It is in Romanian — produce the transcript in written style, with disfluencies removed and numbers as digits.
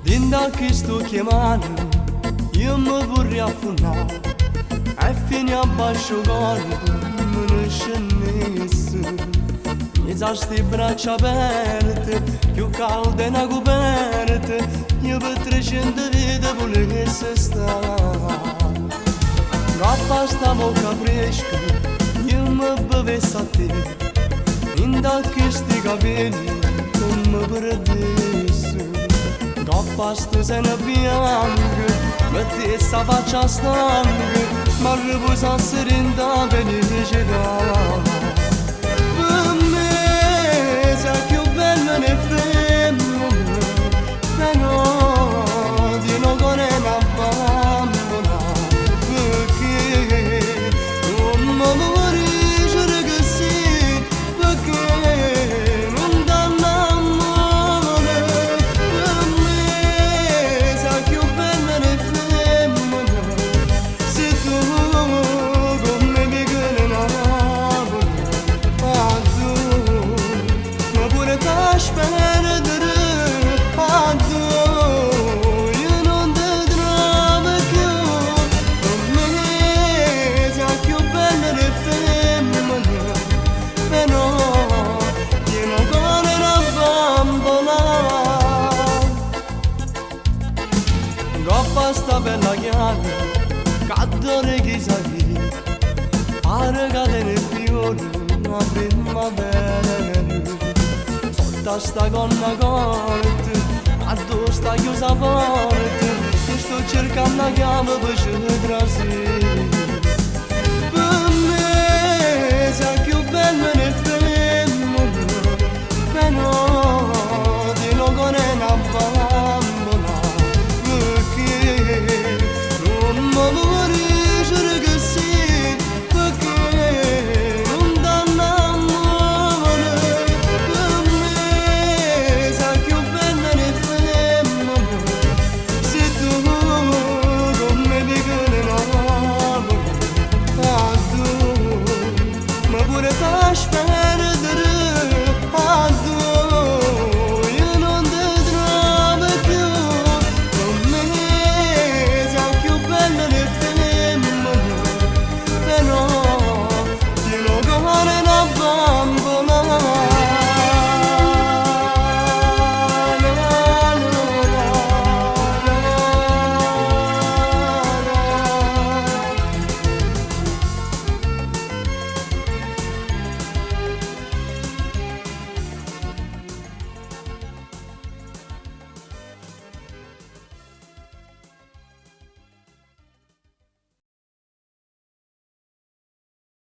Din dacă sto chiamando, io mi vorrei affondare e fine a basciugare, non c'è nessuno. Mi sti braccia aperte, più calde una coperta, io per 300 vite volessi stare. Cappa sta bocca fresca, io mi bevessi a te, in che sti capelli come perdessi. Cappa sta sena bianca, metti sta faccia stanca, ma riposasse in da felicità. Per me sei più bella ne femmina, però di non con una bambina, perché non mi vorrei che sì, perché non danno amore. Per me sei più bella ne femmina, se tu con me mi chiedi una perdere a tu, io non ti trovo più. Per me sei più bella di femmina, però io non con una bambola. Goppa sta bella chiara, cadore chissà chi, pare cadere fiore una primavera. Da sta gonna corte, addo sta chiusa porta, io sto cercando la chiave per scendere. Per me sei più bella ne femmina, però di non con una bambola, perché non mi vorrei che sì, perché non danno amore. Per me sei più bella ne femmina, se tu con me mi chiedi una parola, a tu, ma pure t'aspetto.